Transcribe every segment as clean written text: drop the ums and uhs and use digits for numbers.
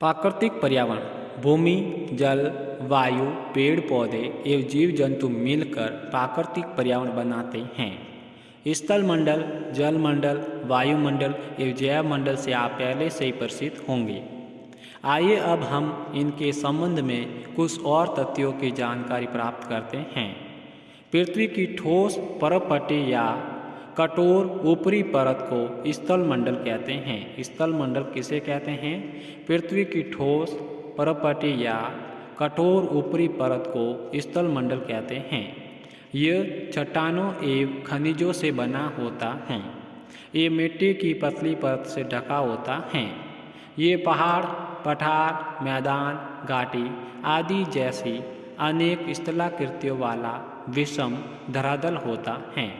प्राकृतिक पर्यावरण भूमि, जल, वायु, पेड़ पौधे एवं जीव जंतु मिलकर प्राकृतिक पर्यावरण बनाते हैं। स्थल मंडल, जल मंडल, वायुमंडल एवं जैव मंडल से आप पहले से ही परिचित होंगे। आइए अब हम इनके संबंध में कुछ और तथ्यों की जानकारी प्राप्त करते हैं। पृथ्वी की ठोस परपटी या कठोर ऊपरी परत को स्थल मंडल कहते हैं। स्थल मंडल किसे कहते हैं? पृथ्वी की ठोस परपटी या कठोर ऊपरी परत को स्थल मंडल कहते हैं। यह चट्टानों एवं खनिजों से बना होता है। ये मिट्टी की पतली परत से ढका होता है। ये पहाड़, पठार, मैदान, घाटी आदि जैसी अनेक स्थलाकृतियों वाला विषम धरातल होता है।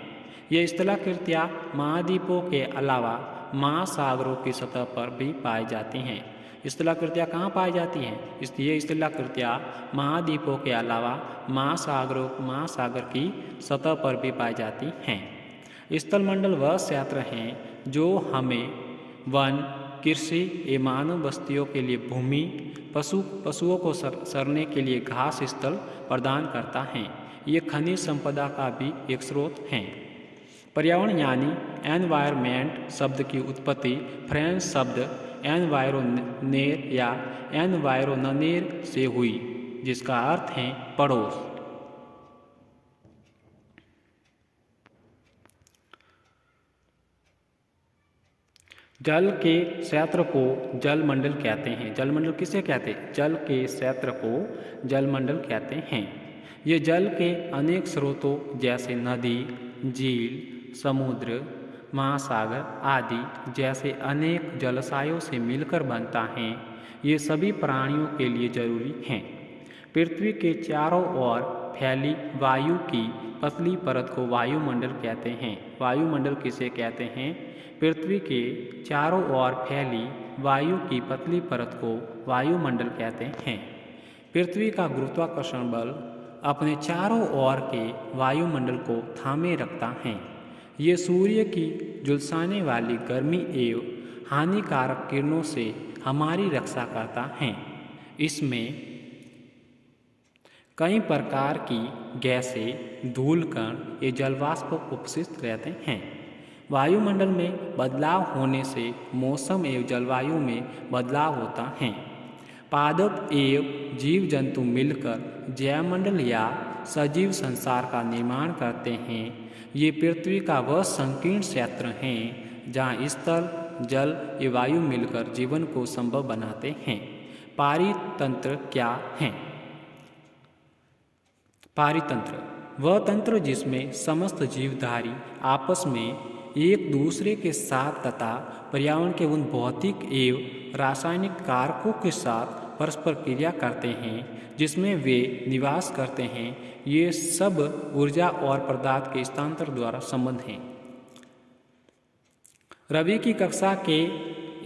ये स्थलाकृतियाँ महाद्वीपों के अलावा महासागरों की सतह पर भी पाई जाती हैं। स्थलाकृतियाँ कहाँ पाई जाती हैं? ये स्थलाकृतियाँ महाद्वीपों के अलावा महासागर की सतह पर भी पाई जाती हैं। स्थलमंडल वह क्षेत्र हैं जो हमें वन, कृषि एवं मानव बस्तियों के लिए भूमि, पशुओं को सरने के लिए घास स्थल प्रदान करता है। ये खनिज संपदा का भी एक स्रोत है। पर्यावरण यानी एनवायरमेंट शब्द की उत्पत्ति फ्रेंच शब्द एनवायरोनेर या एनवायरोननेर से हुई, जिसका अर्थ है पड़ोस। जल के क्षेत्र को जलमंडल कहते हैं। जलमंडल किसे कहते हैं? जल के क्षेत्र को जलमंडल कहते हैं। ये जल के अनेक स्रोतों जैसे नदी, झील, समुद्र, महासागर आदि जैसे अनेक जलाशयों से मिलकर बनता है। ये सभी प्राणियों के लिए जरूरी हैं। पृथ्वी के चारों ओर फैली वायु की पतली परत को वायुमंडल कहते हैं। वायुमंडल किसे कहते हैं? पृथ्वी के चारों ओर फैली वायु की पतली परत को वायुमंडल कहते हैं। पृथ्वी का गुरुत्वाकर्षण बल अपने चारों ओर के वायुमंडल को थामे रखता है। ये सूर्य की झुलसाने वाली गर्मी एवं हानिकारक किरणों से हमारी रक्षा करता है। इसमें कई प्रकार की गैसें, धूल कण ये जलवाष्प उपस्थित रहते हैं। वायुमंडल में बदलाव होने से मौसम एवं जलवायु में बदलाव होता है। पादप एवं जीव जंतु मिलकर जैवमंडल या सजीव संसार का निर्माण करते हैं। ये पृथ्वी का वह संकीर्ण क्षेत्र है जहाँ स्थल, जल एवं वायु मिलकर जीवन को संभव बनाते हैं। पारितंत्र क्या है? पारितंत्र वह तंत्र जिसमें समस्त जीवधारी आपस में एक दूसरे के साथ तथा पर्यावरण के उन भौतिक एवं रासायनिक कारकों के साथ परस्पर क्रिया करते हैं जिसमें वे निवास करते हैं। ये सब ऊर्जा और पदार्थ के स्थानांतरण द्वारा संबंध हैं। रवि की कक्षा के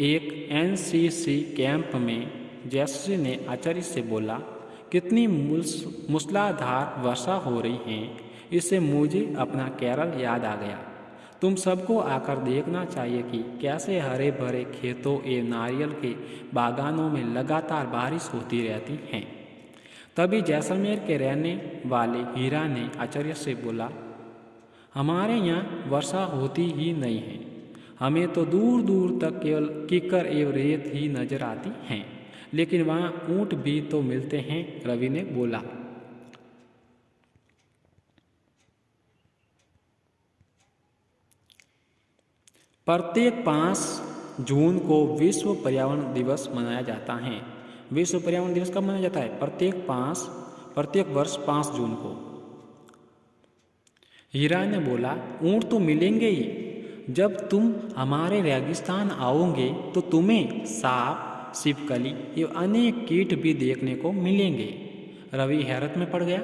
एक एनसीसी कैंप में जयश्री ने आचार्य से बोला, कितनी मूसलाधार वर्षा हो रही है, इससे मुझे अपना केरल याद आ गया। तुम सबको आकर देखना चाहिए कि कैसे हरे भरे खेतों एवं नारियल के बागानों में लगातार बारिश होती रहती है। तभी जैसलमेर के रहने वाले हीरा ने आचार्य से बोला, हमारे यहाँ वर्षा होती ही नहीं है। हमें तो दूर दूर तक केवल कीकर एवं रेत ही नजर आती हैं, लेकिन वहाँ ऊँट भी तो मिलते हैं। रवि ने बोला। प्रत्येक 5 जून को विश्व पर्यावरण दिवस मनाया जाता है। विश्व पर्यावरण दिवस कब मनाया जाता है? प्रत्येक वर्ष 5 जून को। हीरा ने बोला, ऊँट तो मिलेंगे ही। जब तुम हमारे रेगिस्तान आओगे तो तुम्हें सांप, छिपकली एवं अनेक कीट भी देखने को मिलेंगे। रवि हैरत में पड़ गया।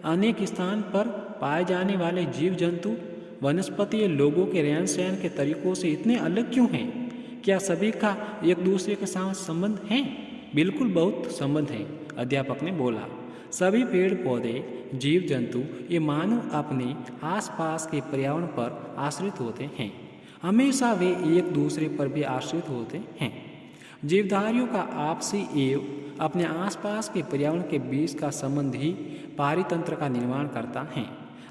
अनेक स्थान पर पाए जाने वाले जीव जंतु, वनस्पति या लोगों के रहन सहन के तरीकों से इतने अलग क्यों हैं? क्या सभी का एक दूसरे के साथ संबंध है? बिल्कुल, बहुत संबंध है। अध्यापक ने बोला, सभी पेड़ पौधे, जीव जंतु ये मानव अपने आसपास के पर्यावरण पर आश्रित होते हैं। हमेशा वे एक दूसरे पर भी आश्रित होते हैं। जीवधारियों का आपसी एवं अपने आसपास के पर्यावरण के बीच का संबंध ही पारितंत्र का निर्माण करता है।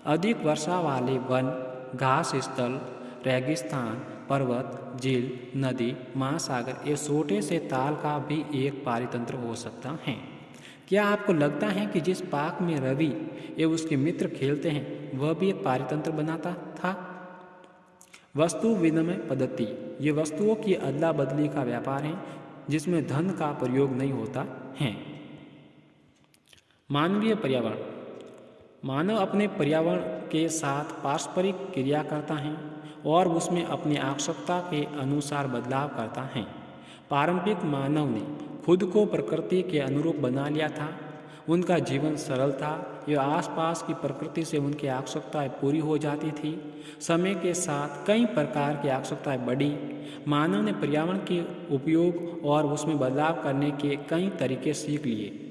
अधिक वर्षा वाले वन, घास स्थल, रेगिस्तान, पर्वत, झील, नदी, महासागर या छोटे से ताल का भी एक पारितंत्र हो सकता है। क्या आपको लगता है कि जिस पार्क में रवि एवं उसके मित्र खेलते हैं वह भी एक पारितंत्र बनाता था? वस्तु विनिमय पद्धति, ये वस्तुओं की अदला बदली का व्यापार है जिसमें धन का प्रयोग नहीं होता है। मानवीय पर्यावरण, मानव अपने पर्यावरण के साथ पारस्परिक क्रिया करता है और उसमें अपनी आवश्यकता के अनुसार बदलाव करता है। पारंपरिक मानव ने खुद को प्रकृति के अनुरूप बना लिया था। उनका जीवन सरल था, यह आसपास की प्रकृति से उनकी आवश्यकताएं पूरी हो जाती थी। समय के साथ कई प्रकार की आवश्यकताएं बढ़ी। मानव ने पर्यावरण के उपयोग और उसमें बदलाव करने के कई तरीके सीख लिए।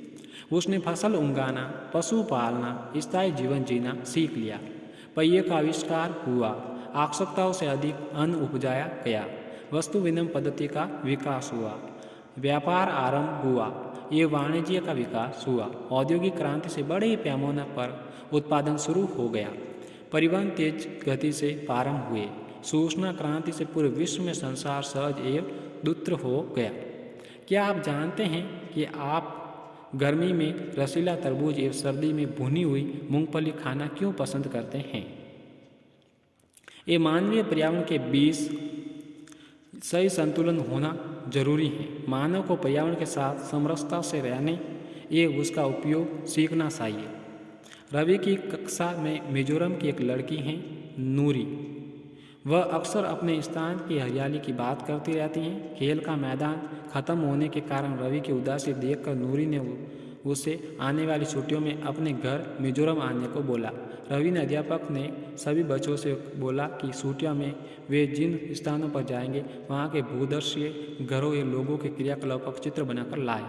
उसने फसल उगाना, पशु पालना, स्थायी जीवन जीना सीख लिया। पहिए का आविष्कार हुआ, आवश्यकताओं से अधिक अन्न उपजाया गया। वस्तु विनिमय पद्धति का विकास हुआ, व्यापार आरंभ हुआ, ये वाणिज्य का विकास हुआ। औद्योगिक क्रांति से बड़े पैमाने पर उत्पादन शुरू हो गया। परिवहन तेज गति से प्रारंभ हुए। सूचना क्रांति से पूरे विश्व में संसार सहज एवं द्रुत हो गया। क्या आप जानते हैं कि आप गर्मी में रसीला तरबूज एवं सर्दी में भुनी हुई मूंगफली खाना क्यों पसंद करते हैं? ये मानवीय पर्यावरण के बीच सही संतुलन होना जरूरी है। मानव को पर्यावरण के साथ समरसता से रहने एवं उसका उपयोग सीखना चाहिए। रवि की कक्षा में मिजोरम की एक लड़की है नूरी। वह अक्सर अपने स्थान की हरियाली की बात करती रहती हैं। खेल का मैदान खत्म होने के कारण रवि की उदासी देखकर नूरी ने उसे आने वाली छुट्टियों में अपने घर मिजोरम आने को बोला। रवि ने अध्यापक ने सभी बच्चों से बोला कि छुट्टियों में वे जिन स्थानों पर जाएंगे वहाँ के भूदृश्य, घरों या लोगों के क्रियाकलापों का चित्र बनाकर लाए।